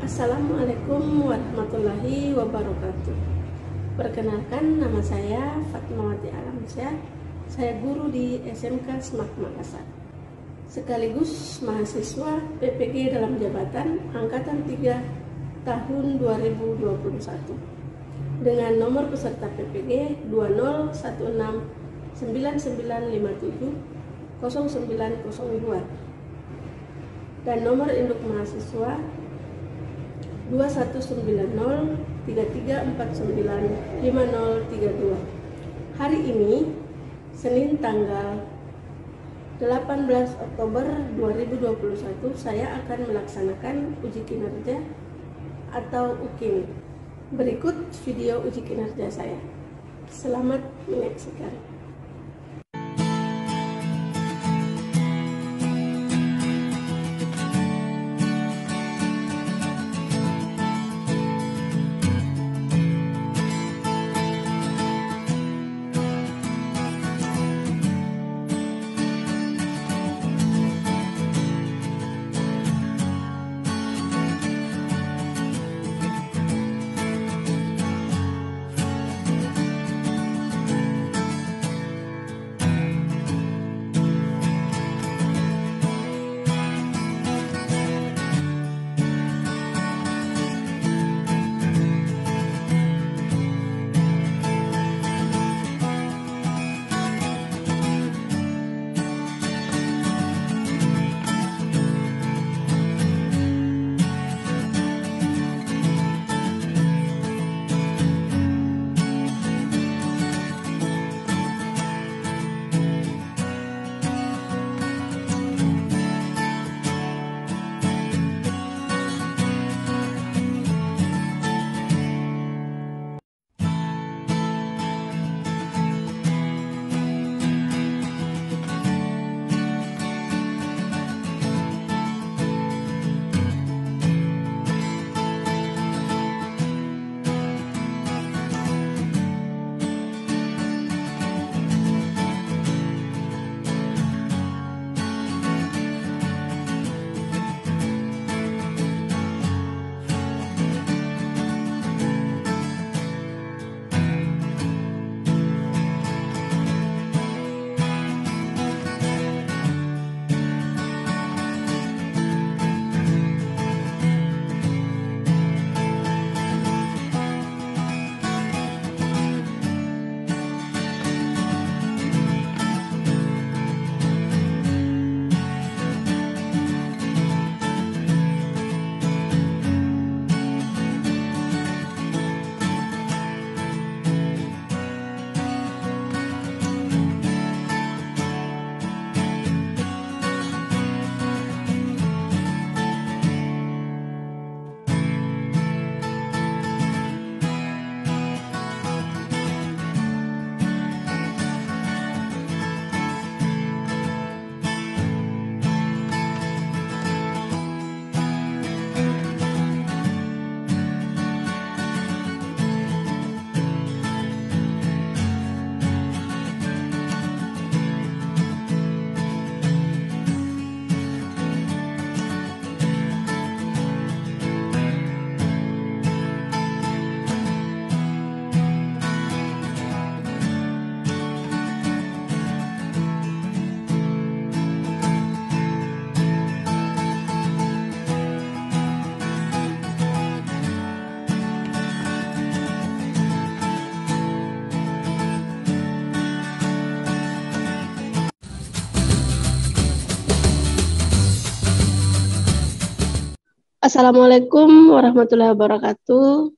Assalamualaikum warahmatullahi wabarakatuh. Perkenalkan, nama saya Fatmawati Alamsyah. Saya guru di SMK Semak Makassar, sekaligus mahasiswa PPG dalam jabatan Angkatan 3 tahun 2021 dengan nomor peserta PPG 201699570902 dan nomor induk mahasiswa 219033495032. Hari ini, Senin tanggal 18 Oktober 2021, saya akan melaksanakan uji kinerja atau UKIN. Berikut video uji kinerja saya. Selamat menyaksikan. Assalamualaikum warahmatullahi wabarakatuh.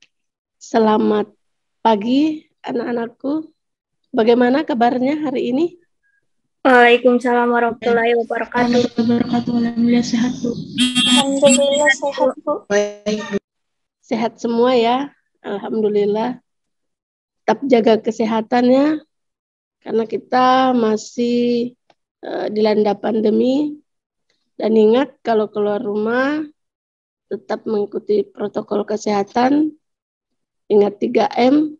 Selamat pagi anak-anakku. Bagaimana kabarnya hari ini? Waalaikumsalam warahmatullahi wabarakatuh. Alhamdulillah sehat, Bu. Alhamdulillah sehat, Bu. Baik, Bu. Sehat semua ya. Alhamdulillah. Tetap jaga kesehatannya karena kita masih dilanda pandemi. Dan ingat kalau keluar rumah tetap mengikuti protokol kesehatan. Ingat 3M.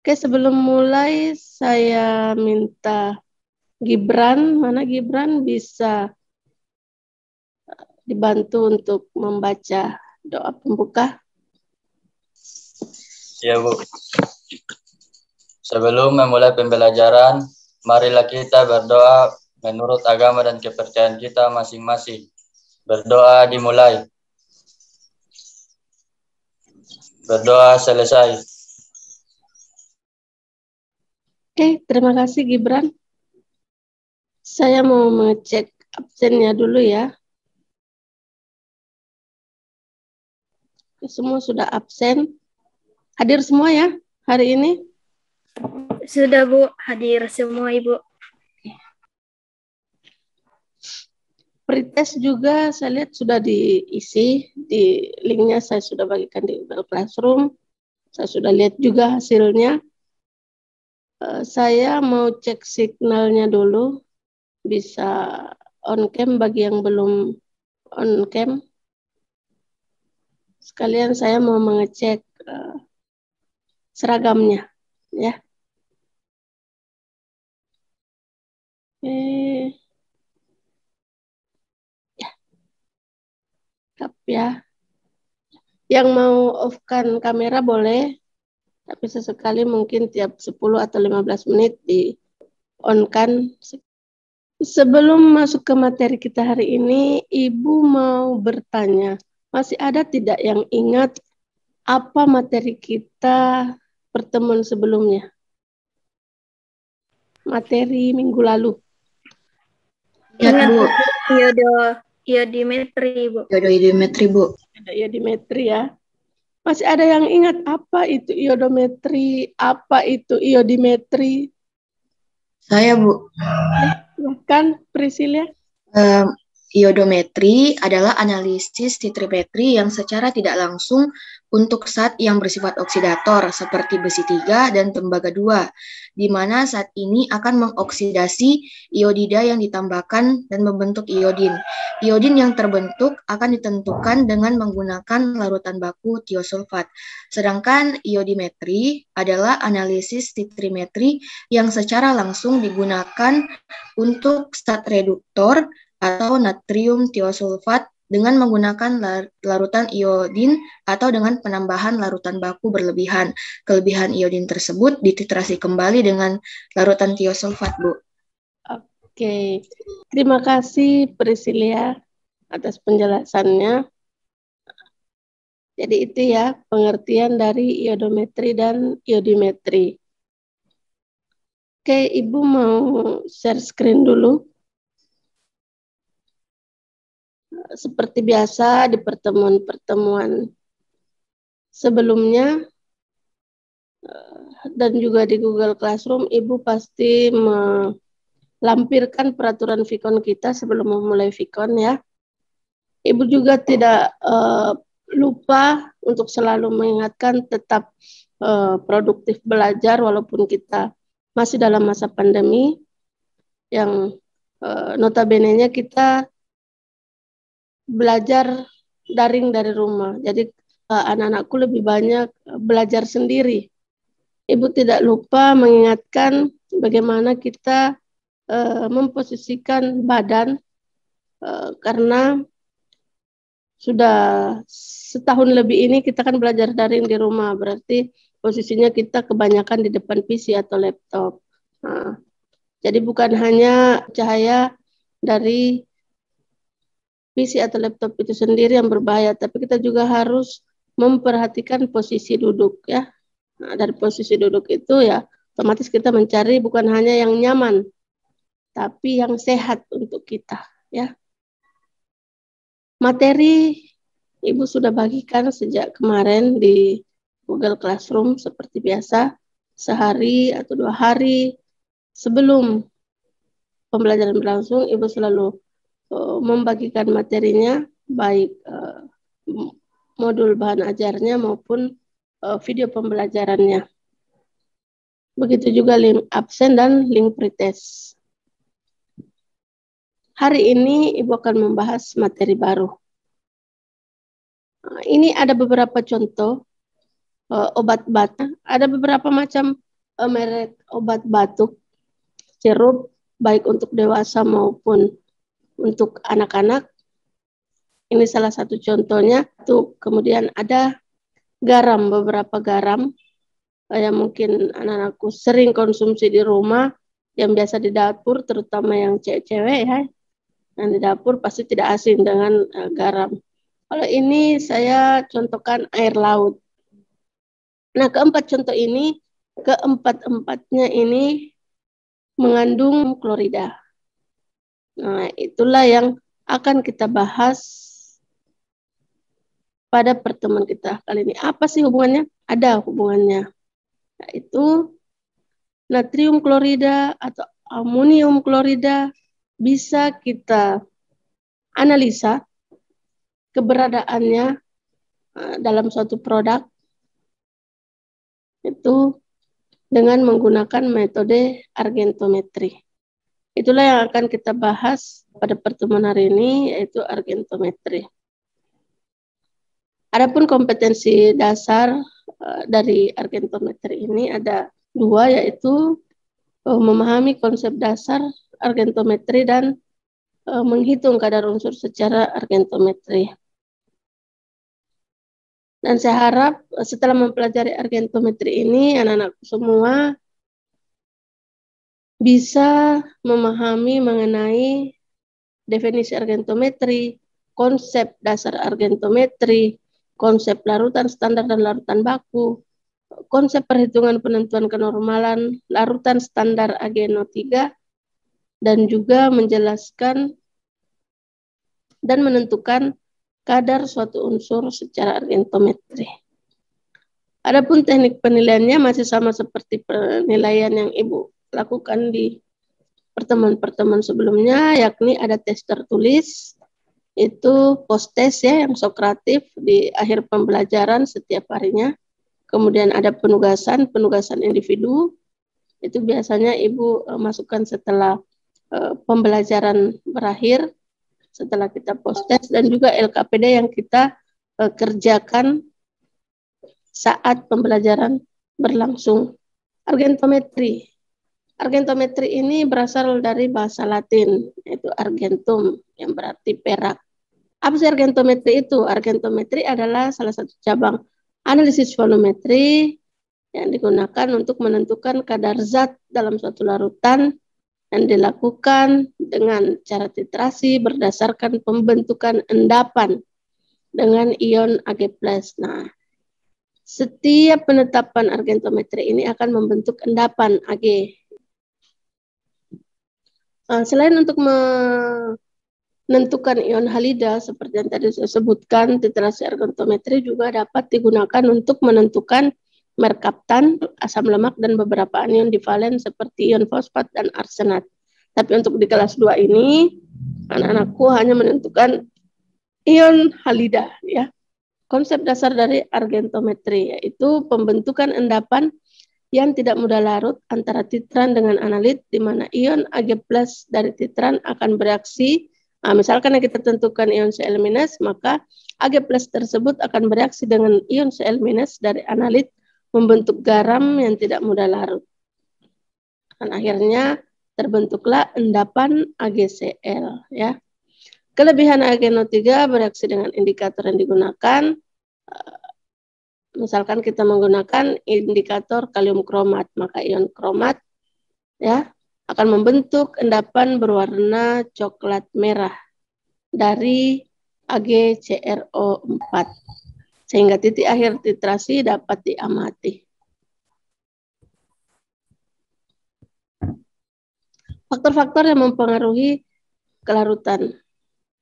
Oke, sebelum mulai saya minta Gibran, mana Gibran bisa dibantu untuk membaca Doa pembuka. Ya, Bu. Sebelum memulai pembelajaran, marilah kita berdoa menurut agama dan kepercayaan kita masing-masing. Berdoa dimulai. Berdoa selesai. Oke, terima kasih Gibran. Saya mau mengecek absennya dulu ya. Semua sudah absen. Hadir semua ya hari ini? Sudah Bu, hadir semua Ibu. Pretest juga saya lihat sudah diisi, di linknya saya sudah bagikan di Google Classroom. Saya sudah lihat juga hasilnya. Saya mau cek signalnya dulu, bisa on cam bagi yang belum on cam. Sekalian saya mau mengecek seragamnya, ya. Ya, siap ya. Yang mau off-kan kamera boleh, tapi sesekali mungkin tiap 10 atau 15 menit di on-kan. Sebelum masuk ke materi kita hari ini, Ibu mau bertanya, masih ada tidak yang ingat apa materi kita pertemuan sebelumnya? Materi minggu lalu. Ingat, Bu. Iodimetri, Bu. Iodimetri, Bu. Ada iodimetri ya. Masih ada yang ingat apa itu iodometri, apa itu iodimetri? Saya, Bu. Silahkan, Priscilia. Iodometri adalah analisis titrimetri yang secara tidak langsung untuk zat yang bersifat oksidator seperti besi 3 dan tembaga 2, di mana zat ini akan mengoksidasi iodida yang ditambahkan dan membentuk iodin. Iodin yang terbentuk akan ditentukan dengan menggunakan larutan baku tiosulfat. Sedangkan iodimetri adalah analisis titrimetri yang secara langsung digunakan untuk zat reduktor atau natrium tiosulfat dengan menggunakan larutan iodin atau dengan penambahan larutan baku berlebihan. Kelebihan iodin tersebut dititrasi kembali dengan larutan tiosulfat, Bu. Oke, terima kasih Priscilia atas penjelasannya. Jadi itu ya pengertian dari iodometri dan iodimetri. Oke, Ibu mau share screen dulu. Seperti biasa di pertemuan-pertemuan sebelumnya dan juga di Google Classroom, Ibu pasti melampirkan peraturan Vicon kita sebelum memulai Vicon ya. Ibu juga tidak lupa untuk selalu mengingatkan tetap produktif belajar walaupun kita masih dalam masa pandemi yang notabene-nya kita belajar daring dari rumah. Jadi anak-anakku lebih banyak belajar sendiri. Ibu tidak lupa mengingatkan bagaimana kita memposisikan badan karena sudah setahun lebih ini kita kan belajar daring di rumah. Berarti posisinya kita kebanyakan di depan PC atau laptop. Nah, jadi bukan hanya cahaya dari PC atau laptop itu sendiri yang berbahaya, tapi kita juga harus memperhatikan posisi duduk ya. Nah, dari posisi duduk itu ya otomatis kita mencari bukan hanya yang nyaman, tapi yang sehat untuk kita ya. Materi Ibu sudah bagikan sejak kemarin di Google Classroom seperti biasa, sehari atau 2 hari sebelum pembelajaran berlangsung, Ibu selalu membagikan materinya, baik modul bahan ajarnya maupun video pembelajarannya. Begitu juga link absen dan link pretest. Hari ini Ibu akan membahas materi baru. Ini ada beberapa contoh obat batuk. Ada beberapa macam merek obat batuk, sirup, baik untuk dewasa maupun untuk anak-anak. Ini salah satu contohnya. Tuh, kemudian ada garam, beberapa garam yang mungkin anak-anakku sering konsumsi di rumah, yang biasa di dapur, terutama yang cewek-cewek ya. Yang di dapur pasti tidak asing dengan garam. Kalau ini saya contohkan air laut. Nah, keempat-empatnya ini mengandung klorida. Nah, itulah yang akan kita bahas pada pertemuan kita kali ini. Apa sih hubungannya? Ada hubungannya, yaitu natrium klorida atau amonium klorida bisa kita analisa keberadaannya dalam suatu produk itu dengan menggunakan metode argentometri. Itulah yang akan kita bahas pada pertemuan hari ini, yaitu argentometri. Adapun kompetensi dasar dari argentometri ini ada dua, yaitu memahami konsep dasar argentometri dan menghitung kadar unsur secara argentometri. Dan saya harap setelah mempelajari argentometri ini, anak-anak semua bisa memahami mengenai definisi argentometri, konsep dasar argentometri, konsep larutan standar dan larutan baku, konsep perhitungan penentuan kenormalan, larutan standar AgNO3, dan juga menjelaskan dan menentukan kadar suatu unsur secara argentometri. Adapun teknik penilaiannya masih sama seperti penilaian yang Ibu lakukan di pertemuan-pertemuan sebelumnya, yakni ada tes tertulis, itu post-test ya, yang sokratif di akhir pembelajaran setiap harinya. Kemudian ada penugasan individu, itu biasanya Ibu masukkan setelah pembelajaran berakhir, setelah kita post-test, dan juga LKPD yang kita kerjakan saat pembelajaran berlangsung. Argentometri. Argentometri ini berasal dari bahasa Latin, yaitu argentum, yang berarti perak. Apa sih argentometri itu? Argentometri adalah salah satu cabang analisis volumetri yang digunakan untuk menentukan kadar zat dalam suatu larutan dan dilakukan dengan cara titrasi berdasarkan pembentukan endapan dengan ion Ag+. Nah, setiap penetapan argentometri ini akan membentuk endapan Ag. Selain untuk menentukan ion halida, seperti yang tadi saya sebutkan, titrasi argentometri juga dapat digunakan untuk menentukan merkaptan, asam lemak, dan beberapa anion divalen seperti ion fosfat dan arsenat. Tapi untuk di kelas 2 ini, anak-anakku hanya menentukan ion halida, ya. Konsep dasar dari argentometri yaitu pembentukan endapan yang tidak mudah larut antara titran dengan analit, di mana ion Ag+ dari titran akan bereaksi. Misalkan kita tentukan ion Cl-, maka Ag+ tersebut akan bereaksi dengan ion Cl- dari analit, membentuk garam yang tidak mudah larut. Dan akhirnya terbentuklah endapan AgCl, ya. Kelebihan AgNO3 bereaksi dengan indikator yang digunakan. Misalkan kita menggunakan indikator kalium kromat, maka ion kromat ya akan membentuk endapan berwarna coklat merah dari AgCrO4 sehingga titik akhir titrasi dapat diamati. Faktor-faktor yang mempengaruhi kelarutan.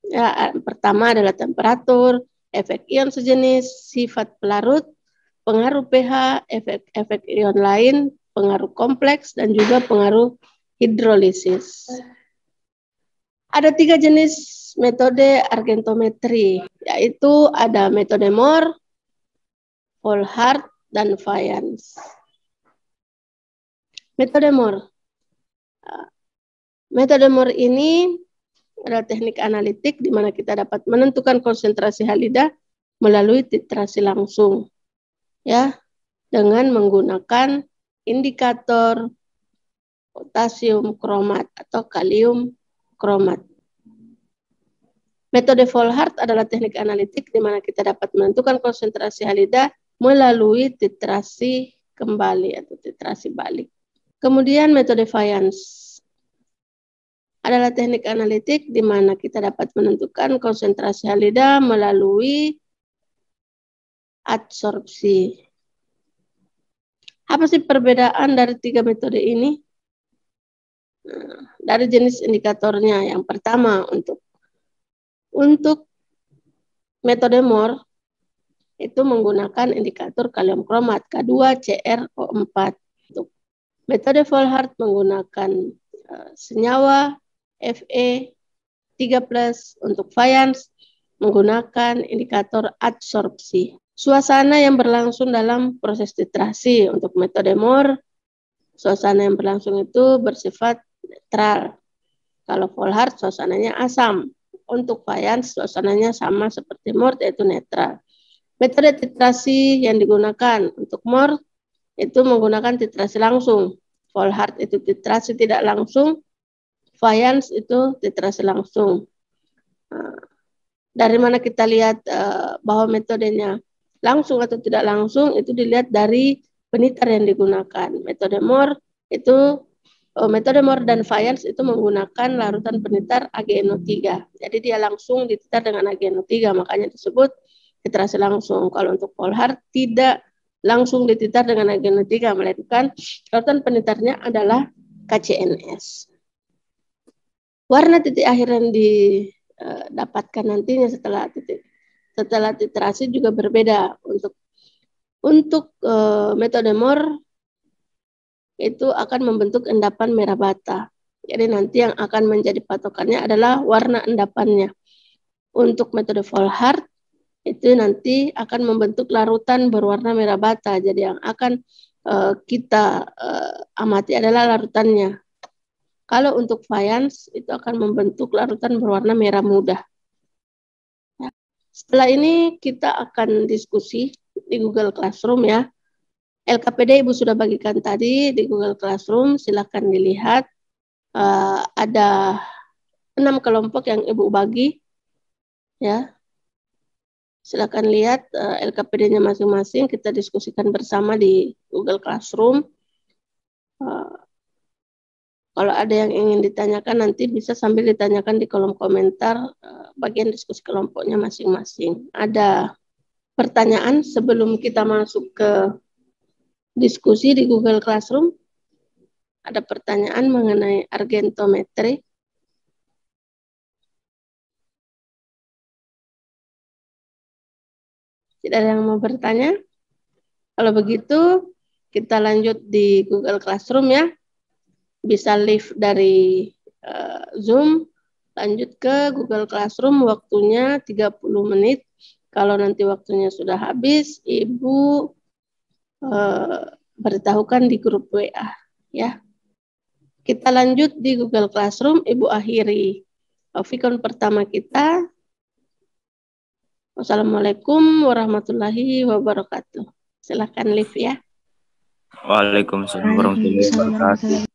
Ya, pertama adalah temperatur, efek ion sejenis, sifat pelarut, pengaruh pH, efek ion lain, pengaruh kompleks, dan juga pengaruh hidrolisis. Ada 3 jenis metode argentometri, yaitu ada metode Mohr, Volhard, dan Fayens. Metode Mohr. Metode Mohr ini adalah teknik analitik di mana kita dapat menentukan konsentrasi halida melalui titrasi langsung, ya, dengan menggunakan indikator potasium kromat atau kalium kromat. Metode Volhard adalah teknik analitik di mana kita dapat menentukan konsentrasi halida melalui titrasi kembali atau titrasi balik. Kemudian metode Fayens adalah teknik analitik di mana kita dapat menentukan konsentrasi halida melalui adsorpsi. Apa sih perbedaan dari tiga metode ini? Dari jenis indikatornya, yang pertama untuk metode Mohr itu menggunakan indikator kalium kromat K2CrO4. Untuk metode Volhard menggunakan senyawa Fe3+. Untuk Fayens menggunakan indikator adsorpsi. Suasana yang berlangsung dalam proses titrasi. Untuk metode Mohr, suasana yang berlangsung itu bersifat netral. Kalau Volhard suasananya asam. Untuk Fayens suasananya sama seperti Mohr, yaitu netral. Metode titrasi yang digunakan untuk Mohr itu menggunakan titrasi langsung. Volhard itu titrasi tidak langsung. Fayens itu titrasi langsung. Dari mana kita lihat bahwa metodenya langsung atau tidak langsung, itu dilihat dari penitar yang digunakan. Metode Mohr dan Fayens itu menggunakan larutan penitar AgNO3. Jadi dia langsung dititar dengan AgNO3, makanya disebut titrasi langsung. Kalau untuk Volhard tidak langsung dititar dengan AgNO3, melainkan larutan penitarnya adalah KCNS. Warna titik akhir yang didapatkan nantinya setelah titrasi juga berbeda. Untuk metode Mohr itu akan membentuk endapan merah bata. Jadi nanti yang akan menjadi patokannya adalah warna endapannya. Untuk metode Volhard itu nanti akan membentuk larutan berwarna merah bata. Jadi yang akan kita amati adalah larutannya. Kalau untuk Fayens itu akan membentuk larutan berwarna merah muda. Setelah ini kita akan diskusi di Google Classroom ya. LKPD Ibu sudah bagikan tadi di Google Classroom, silakan dilihat. Ada 6 kelompok yang Ibu bagi ya. Silakan lihat LKPD-nya masing-masing, kita diskusikan bersama di Google Classroom. Kalau ada yang ingin ditanyakan nanti bisa sambil ditanyakan di kolom komentar bagian diskusi kelompoknya masing-masing. Ada pertanyaan sebelum kita masuk ke diskusi di Google Classroom? Ada pertanyaan mengenai argentometri? Tidak ada yang mau bertanya? Kalau begitu, kita lanjut di Google Classroom ya. Bisa live dari Zoom, lanjut ke Google Classroom, waktunya 30 menit. Kalau nanti waktunya sudah habis, Ibu beritahukan di grup WA ya. Kita lanjut di Google Classroom, Ibu akhiri Vicon pertama kita. Wassalamualaikum warahmatullahi wabarakatuh. Silakan live ya. Waalaikumsalam warahmatullahi wabarakatuh.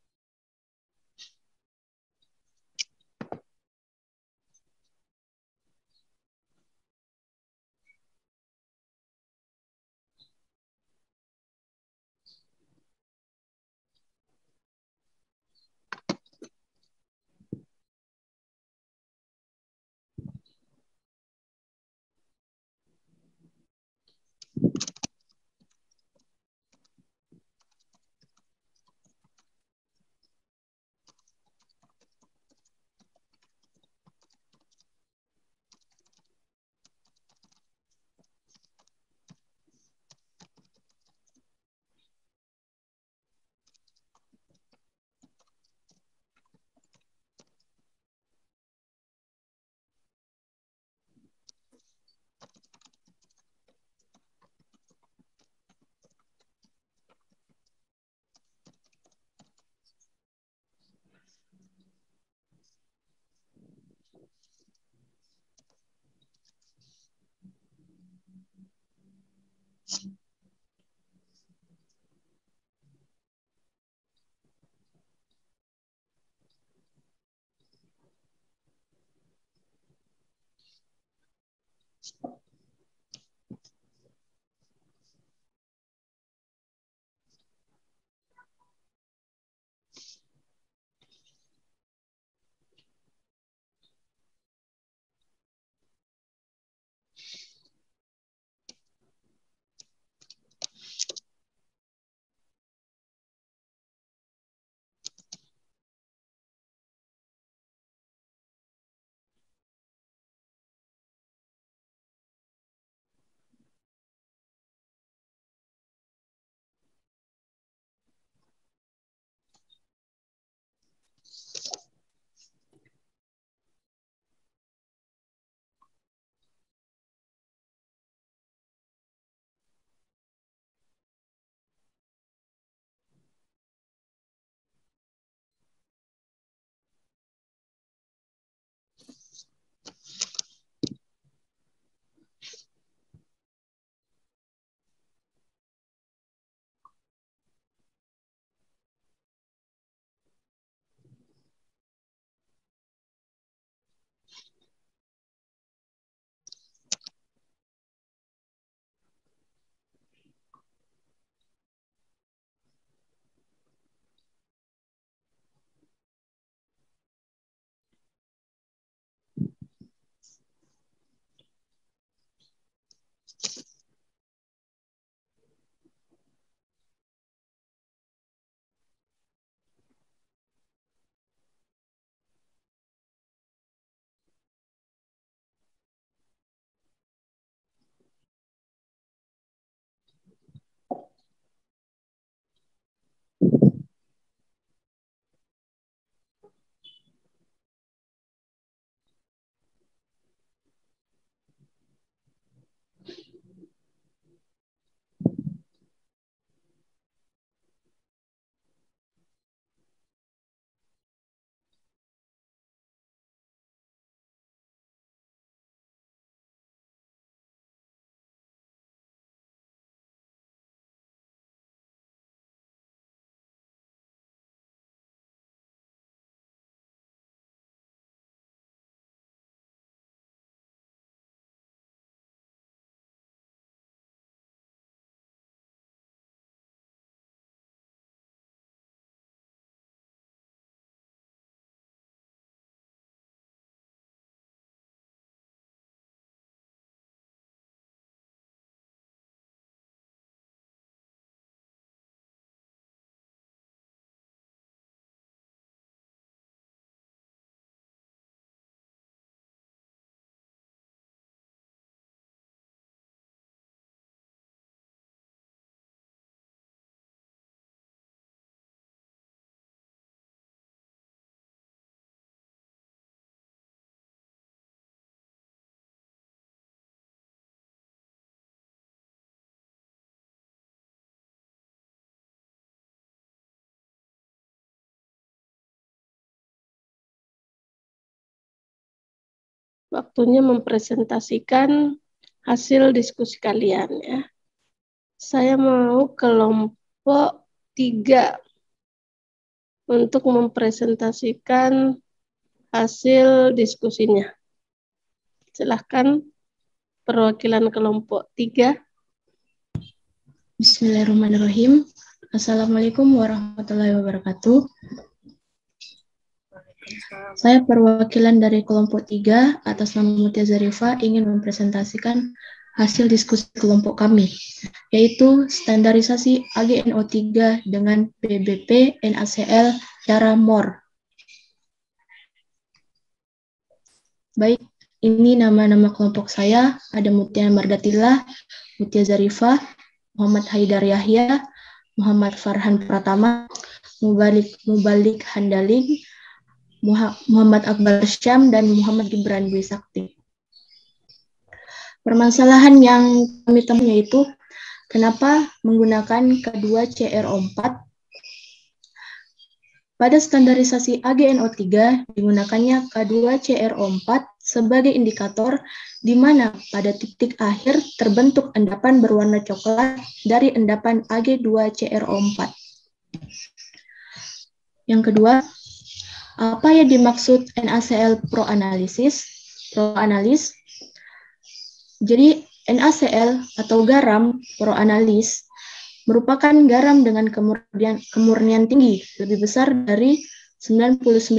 waktunya mempresentasikan hasil diskusi kalian ya. Saya mau kelompok 3 untuk mempresentasikan hasil diskusinya. Silahkan perwakilan kelompok 3. Bismillahirrahmanirrahim. Assalamualaikum warahmatullahi wabarakatuh. Saya perwakilan dari kelompok 3 atas nama Mutia Zarifa ingin mempresentasikan hasil diskusi kelompok kami, yaitu standarisasi AGNO3 dengan BBP NaCl cara MOR. Baik, ini nama-nama kelompok saya, ada Mutia Mardatillah, Mutia Zarifa, Muhammad Haidar Yahya, Muhammad Farhan Pratama, Mubalik Handaling, Muhammad Akbar Syam, dan Muhammad Gibran Dwi Sakti. Permasalahan yang kami temui yaitu kenapa menggunakan K2CrO4. Pada standarisasi AGNO3 digunakannya K2CrO4 sebagai indikator di mana pada titik akhir terbentuk endapan berwarna coklat dari endapan Ag2CrO4. Yang kedua, apa yang dimaksud NaCl proanalis? Jadi NaCl atau garam proanalis merupakan garam dengan kemurnian tinggi, lebih besar dari 99%,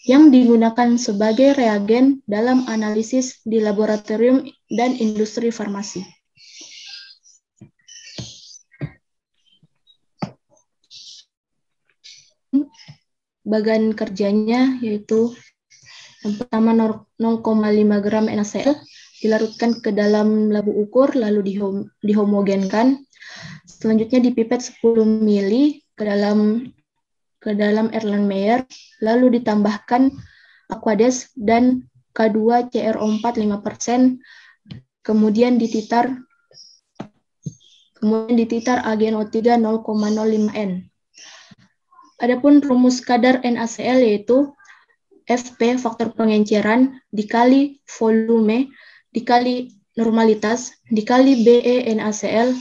yang digunakan sebagai reagen dalam analisis di laboratorium dan industri farmasi. Bagan kerjanya yaitu yang pertama 0,5 gram NaCl dilarutkan ke dalam labu ukur lalu dihomogenkan. Selanjutnya dipipet 10 ml ke dalam Erlenmeyer lalu ditambahkan Aquades dan K2CrO4 5%, kemudian dititar AgNO3 0,05 N. Adapun rumus kadar NaCl yaitu Fp faktor pengenceran dikali volume dikali normalitas dikali Be NaCl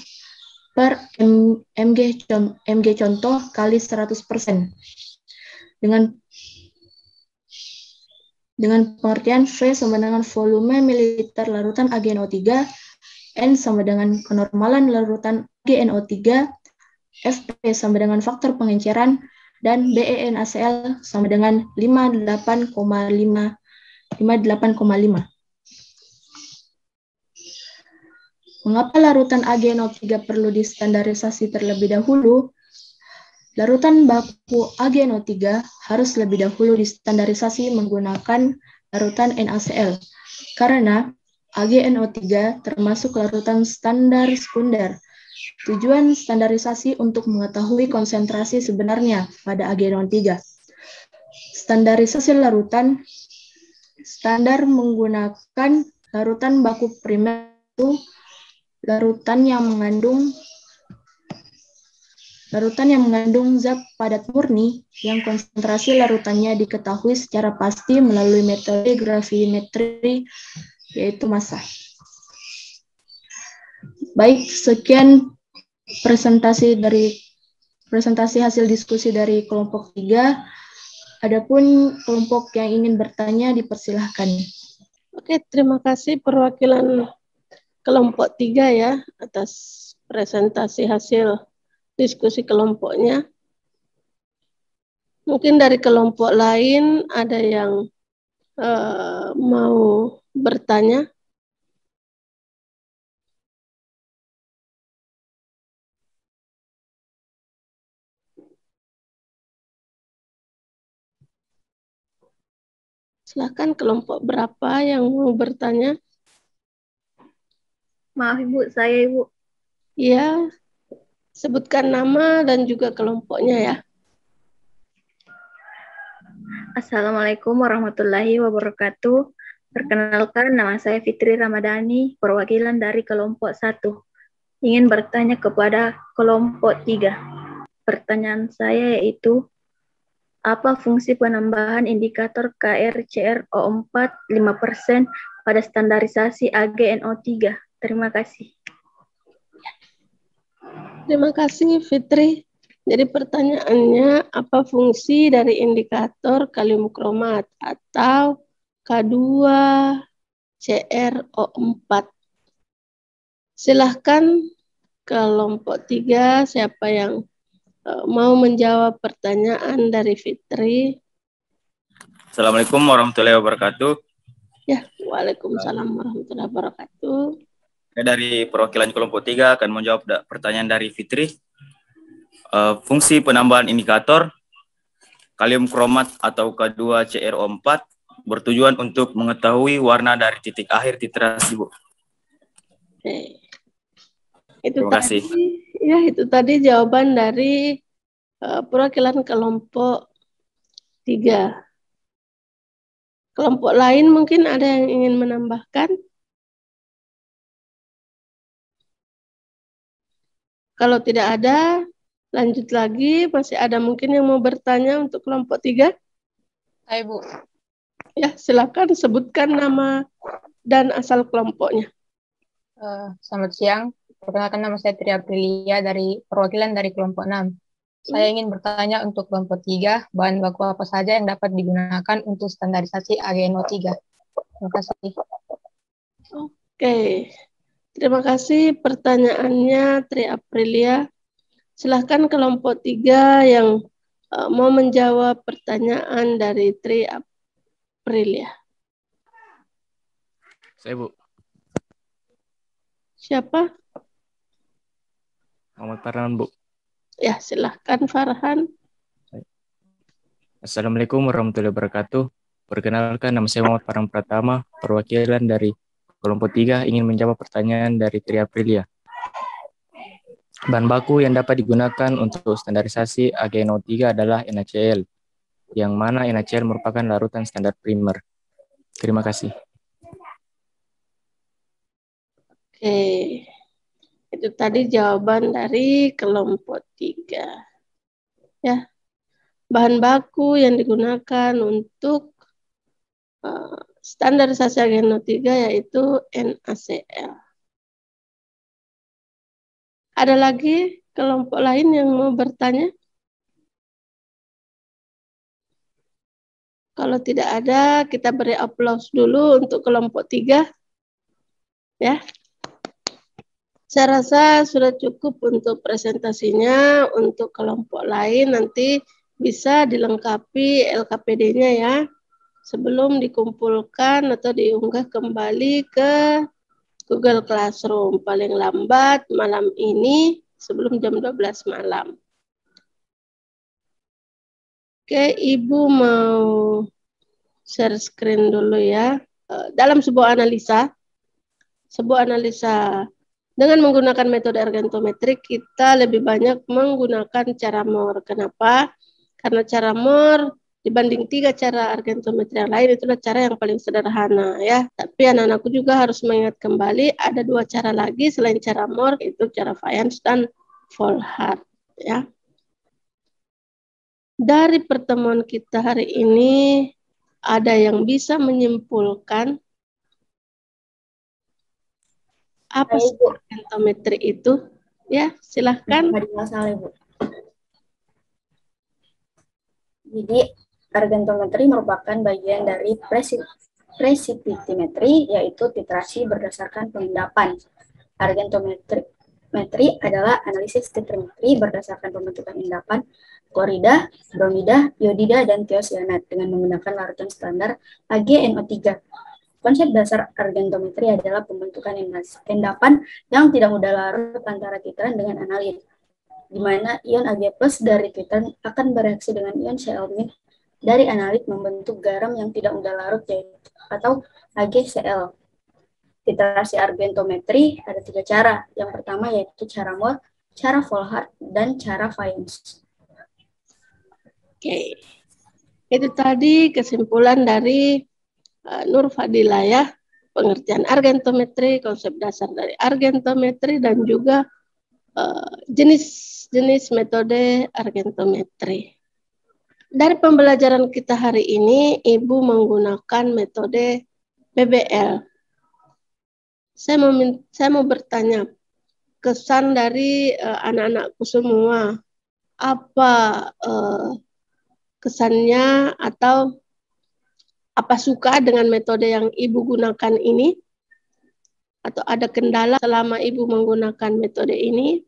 per mg contoh kali 100%. Dengan pengertian V sama dengan volume mililiter larutan AgNO3, N sama dengan kenormalan larutan AgNO3, Fp sama dengan faktor pengenceran, dan Be NaCl sama dengan 58,5. Mengapa larutan AgNO3 perlu distandarisasi terlebih dahulu? Larutan baku AgNO3 harus lebih dahulu distandarisasi menggunakan larutan NaCl, karena AgNO3 termasuk larutan standar sekunder. Tujuan standarisasi untuk mengetahui konsentrasi sebenarnya pada AgNO3. Standarisasi larutan standar menggunakan larutan baku primer itu larutan yang mengandung zat padat murni yang konsentrasi larutannya diketahui secara pasti melalui metode gravimetri yaitu massa. Baik, sekian presentasi hasil diskusi dari kelompok 3. Adapun kelompok yang ingin bertanya dipersilahkan. Oke, terima kasih perwakilan kelompok 3 ya atas presentasi hasil diskusi kelompoknya. Mungkin dari kelompok lain ada yang mau bertanya. Silakan kelompok berapa yang mau bertanya? Maaf Ibu, saya Ibu. Ya, sebutkan nama dan juga kelompoknya ya. Assalamualaikum warahmatullahi wabarakatuh. Perkenalkan, nama saya Fitri Ramadhani, perwakilan dari kelompok 1. Ingin bertanya kepada kelompok 3. Pertanyaan saya yaitu, Apa fungsi penambahan indikator KRCRO4 5% pada standarisasi AGNO3? Terima kasih. Terima kasih Fitri. Jadi pertanyaannya, apa fungsi dari indikator kalium kromat atau K2CrO4? Silahkan kelompok 3, siapa yang mau menjawab pertanyaan dari Fitri? Assalamualaikum warahmatullahi wabarakatuh. Ya, waalaikumsalam warahmatullahi wabarakatuh. Saya dari perwakilan kelompok 3 akan menjawab pertanyaan dari Fitri. Fungsi penambahan indikator kalium kromat atau K2CrO4 bertujuan untuk mengetahui warna dari titik akhir titrasi, Bu. Oke. Itu Terima kasih. Ya, itu tadi jawaban dari perwakilan kelompok 3. Kelompok lain mungkin ada yang ingin menambahkan? Kalau tidak ada, lanjut lagi. Masih ada mungkin yang mau bertanya untuk kelompok 3? Hai, Bu. Ya, silakan sebutkan nama dan asal kelompoknya. Selamat siang. Perkenalkan, nama saya Tri Aprilia dari perwakilan dari kelompok 6. Saya ingin bertanya untuk kelompok 3, bahan baku apa saja yang dapat digunakan untuk standarisasi AGNO3? Terima kasih. Oke. Terima kasih pertanyaannya Tri Aprilia. Silahkan kelompok 3 yang mau menjawab pertanyaan dari Tri Aprilia. Saya, Bu. Siapa? Muhammad Farhan, Bu. Ya, silahkan Farhan. Assalamualaikum warahmatullahi wabarakatuh. Perkenalkan, nama saya Muhammad Farhan Pratama, perwakilan dari kelompok 3 ingin menjawab pertanyaan dari Tri Aprilia. Bahan baku yang dapat digunakan untuk standarisasi AGNO3 adalah NaCl, yang mana NaCl merupakan larutan standar primer. Terima kasih. Oke. Itu tadi jawaban dari kelompok 3. Ya. Bahan baku yang digunakan untuk standarisasi AGNO3 yaitu NaCl. Ada lagi kelompok lain yang mau bertanya? Kalau tidak ada, kita beri aplaus dulu untuk kelompok 3. Ya. Saya rasa sudah cukup untuk presentasinya. Untuk kelompok lain nanti bisa dilengkapi LKPD-nya ya, sebelum dikumpulkan atau diunggah kembali ke Google Classroom paling lambat malam ini sebelum jam 12 malam. Oke, Ibu mau share screen dulu ya. Dalam sebuah analisa dengan menggunakan metode argentometrik, kita lebih banyak menggunakan cara MOR. Kenapa? Karena cara MOR dibanding 3 cara argentometri yang lain, itulah cara yang paling sederhana ya. Tapi anak-anakku juga harus mengingat kembali ada 2 cara lagi selain cara MOR, itu cara Fayence dan Volhard ya. Dari pertemuan kita hari ini, ada yang bisa menyimpulkan apa sih argentometri itu? Ya, silahkan. Jadi, argentometri merupakan bagian dari precipitometri, yaitu titrasi berdasarkan pengendapan. Argentometri adalah analisis titrimetri berdasarkan pembentukan endapan klorida, bromida, iodida, dan tiosianat dengan menggunakan larutan standar AgNO3. Konsep dasar argentometri adalah pembentukan endapan yang tidak mudah larut antara titran dengan analit, di mana ion Ag+ dari titran akan bereaksi dengan ion Cl- dari analit membentuk garam yang tidak mudah larut, yaitu atau AgCl. Titrasi argentometri ada 3 cara. Yang pertama yaitu cara MOR, cara Volhard, dan cara Fayence. Oke, itu tadi kesimpulan dari Nur Fadila ya, pengertian argentometri, konsep dasar dari argentometri, dan juga jenis-jenis metode argentometri. Dari pembelajaran kita hari ini, Ibu menggunakan metode PBL. Saya mau bertanya, kesan dari anak-anakku semua, apa kesannya atau apa suka dengan metode yang Ibu gunakan ini? Atau ada kendala selama Ibu menggunakan metode ini?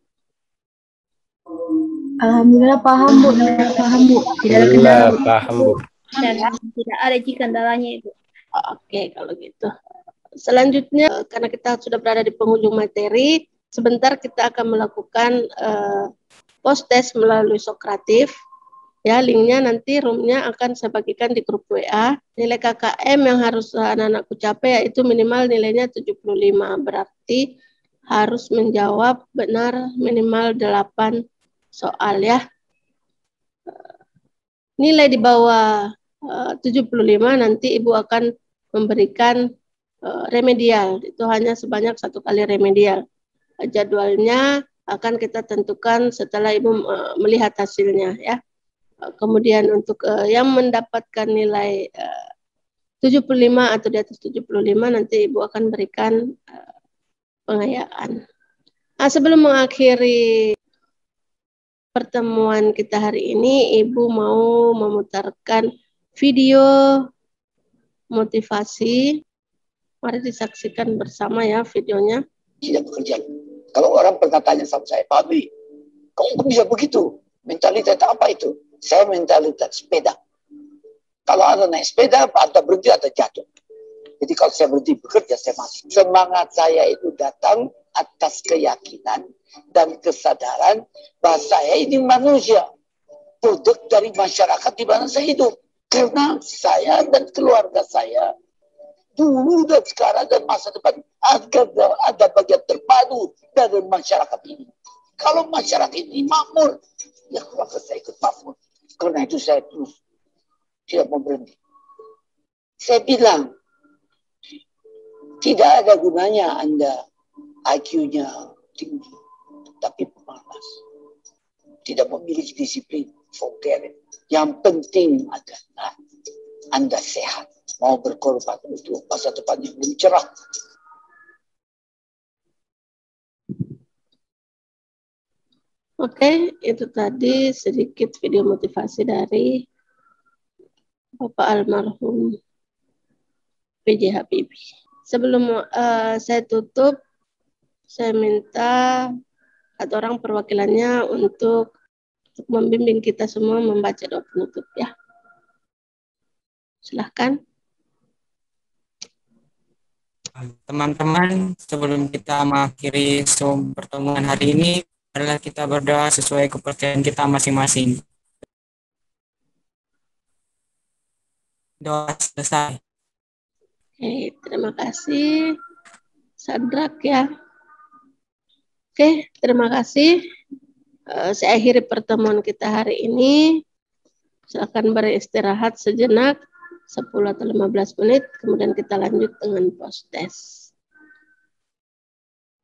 Alhamdulillah paham Bu, tidak ada kendala Bu. Paham Bu. Dan tidak ada kendalanya Ibu. Oke, kalau gitu. Selanjutnya, karena kita sudah berada di penghujung materi, sebentar kita akan melakukan post-test melalui Sokratif. Ya, linknya nanti roomnya akan saya bagikan di grup WA. Nilai KKM yang harus anak-anakku capai yaitu minimal nilainya 75. Berarti harus menjawab benar minimal 8 soal ya. Nilai di bawah 75 nanti Ibu akan memberikan remedial. Itu hanya sebanyak 1 kali remedial. Jadwalnya akan kita tentukan setelah Ibu melihat hasilnya ya. Kemudian untuk yang mendapatkan nilai 75 atau di atas 75 nanti Ibu akan berikan pengayaan. Nah, sebelum mengakhiri pertemuan kita hari ini, Ibu mau memutarkan video motivasi. Mari disaksikan bersama ya videonya. Tidak bekerja. Kalau orang pernah tanya sama saya, Pak Abi, kamu bisa begitu? Mentalitas apa itu? Saya mentalitas sepeda. Kalau ada naik sepeda, ada berhenti, ada jatuh. Jadi kalau saya berhenti bekerja, saya masih. Semangat saya itu datang atas keyakinan dan kesadaran bahwa saya ini manusia. Produk dari masyarakat di mana saya hidup. Karena saya dan keluarga saya, dulu dan sekarang dan masa depan, ada bagian terpadu dari masyarakat ini. Kalau masyarakat ini makmur, ya keluarga saya ikut makmur. Karena itu saya terus tidak mau berhenti. Saya bilang, tidak ada gunanya Anda IQ-nya tinggi, tapi pemalas. Tidak memiliki disiplin, forget it. Yang penting adalah Anda sehat, mau berkorban untuk masa depan yang lebih cerah. Oke, itu tadi sedikit video motivasi dari Bapak almarhum B.J. Habibie. Sebelum saya tutup, saya minta atau orang perwakilannya untuk membimbing kita semua membaca doa penutup ya. Silahkan. Teman-teman, sebelum kita mengakhiri pertemuan hari ini, adalah kita berdoa sesuai kepercayaan kita masing-masing. Doa selesai. Oke, terima kasih Sadrak ya. Oke, terima kasih. Saya akhiri pertemuan kita hari ini. Silakan beristirahat sejenak 10 atau 15 menit, kemudian kita lanjut dengan post-test.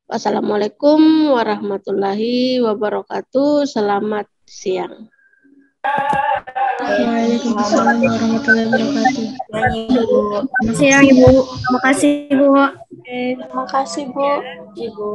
Wassalamualaikum warahmatullahi wabarakatuh. Selamat siang. Waalaikumsalam warahmatullahi wabarakatuh. Selamat siang Ibu. Terima kasih Ibu. Terima kasih Bu. Ibu.